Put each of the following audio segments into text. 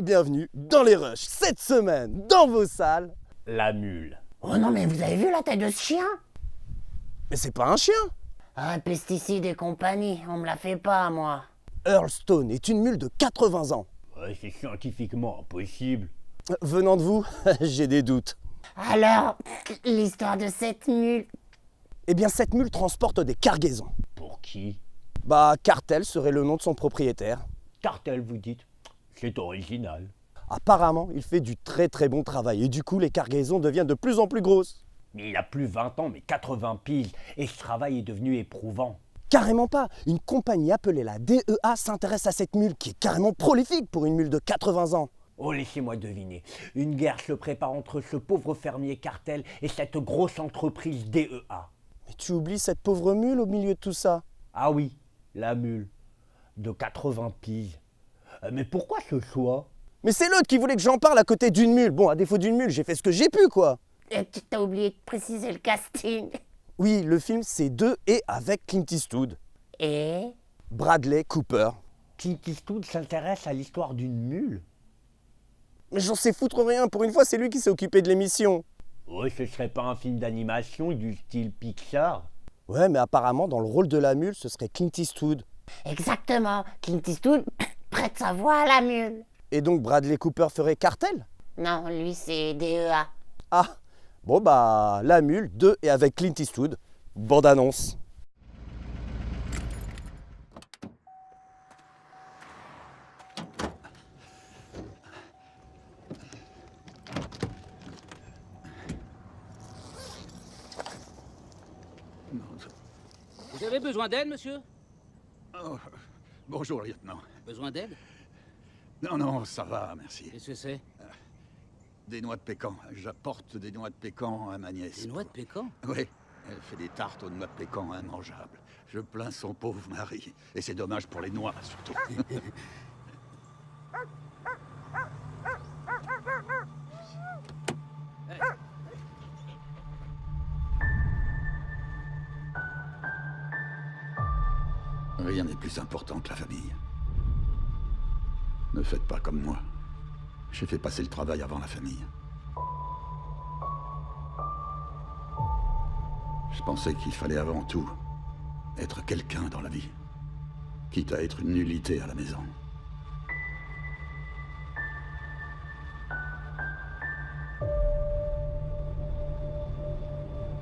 et bienvenue dans les rushs. Cette semaine, dans vos salles, la mule. Oh non, mais vous avez vu la taille de ce chien? mais c'est pas un chien. Ah, pesticides et compagnie, on me la fait pas, moi. Earl Stone est une mule de 80 ans. Ouais, c'est scientifiquement impossible. Venant de vous, j'ai des doutes. Alors, l'histoire de cette mule? Eh bien, cette mule transporte des cargaisons. Pour qui? Bah, Cartel serait le nom de son propriétaire. Cartel, vous dites? C'est original. Apparemment, il fait du très bon travail et du coup, les cargaisons deviennent de plus en plus grosses. Mais il a plus 20 ans, mais 80 piges. Et ce travail est devenu éprouvant. Carrément pas. Une compagnie appelée la DEA s'intéresse à cette mule qui est carrément prolifique pour une mule de 80 ans. Oh, laissez-moi deviner. Une guerre se prépare entre ce pauvre fermier Cartel et cette grosse entreprise DEA. Mais tu oublies cette pauvre mule au milieu de tout ça. Ah oui, la mule. De 80 piges. Mais pourquoi ce choix? Mais c'est l'autre qui voulait que j'en parle à côté d'une mule. Bon, à défaut d'une mule, j'ai fait ce que j'ai pu, quoi. Et tu t'as oublié de préciser le casting. Oui, le film, c'est de et avec Clint Eastwood, Et? Bradley Cooper. Clint Eastwood s'intéresse à l'histoire d'une mule? Mais j'en sais foutre rien, pour une fois, c'est lui qui s'est occupé de l'émission. Oh, ce serait pas un film d'animation du style Pixar? Ouais, mais apparemment, dans le rôle de la mule, ce serait Clint Eastwood. Exactement, Clint Eastwood prête sa voix à la mule. Et donc Bradley Cooper ferait Cartel? Non, lui c'est DEA. Ah, bon bah, la mule, de et avec Clint Eastwood. Bande annonce. Vous avez besoin d'aide, monsieur? Oh, bonjour, lieutenant. Besoin d'aide? Non, ça va, merci. Qu'est-ce que c'est? Des noix de pécan. J'apporte des noix de pécan à ma nièce. Des noix de pécan? Oui, elle fait des tartes aux noix de pécan immangeables. Je plains son pauvre mari. Et c'est dommage pour les noix, surtout. Rien n'est plus important que la famille. Ne faites pas comme moi. J'ai fait passer le travail avant la famille. Je pensais qu'il fallait avant tout être quelqu'un dans la vie, quitte à être une nullité à la maison.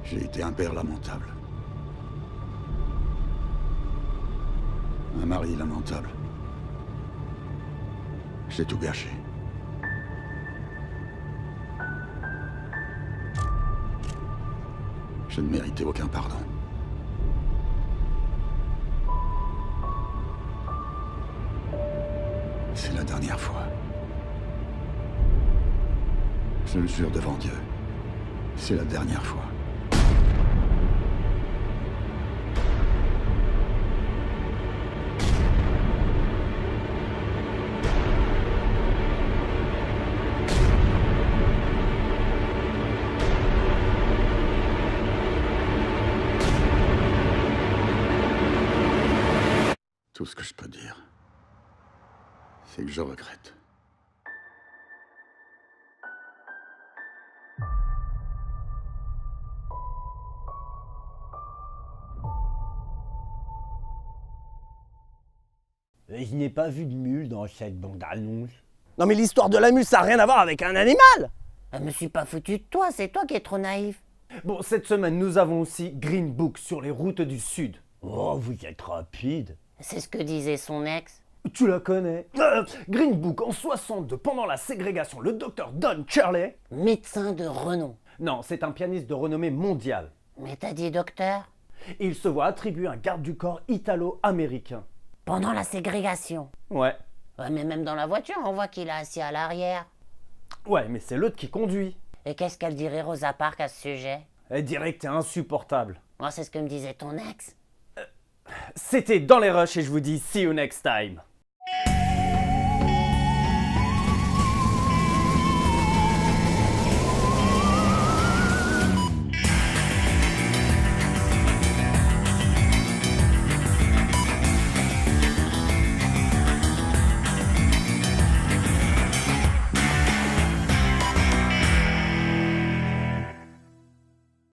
J'ai été un père lamentable. Un mari lamentable. J'ai tout gâché. Je ne méritais aucun pardon. C'est la dernière fois. Je le jure devant Dieu. C'est la dernière fois. Tout ce que je peux dire, c'est que je regrette. Je n'ai pas vu de mule dans cette bande-annonce. Non mais l'histoire de la mule, ça n'a rien à voir avec un animal. Je me suis pas foutu de toi, c'est toi qui es trop naïf. Bon, cette semaine, nous avons aussi Green Book sur les routes du Sud. Oh, vous êtes rapide. C'est ce que disait son ex. Tu la connais? Green Book, en 62, pendant la ségrégation, le docteur Don Shirley... Médecin de renom. Non, c'est un pianiste de renommée mondiale. Mais t'as dit docteur? Il se voit attribuer un garde du corps italo-américain. Pendant la ségrégation. Ouais. Ouais, mais même dans la voiture, on voit qu'il est assis à l'arrière. Ouais, mais c'est l'autre qui conduit. Et qu'est-ce qu'elle dirait Rosa Parks à ce sujet? Elle dirait que t'es insupportable. Moi, c'est ce que me disait ton ex. C'était Dans les Rushs et je vous dis see you next time.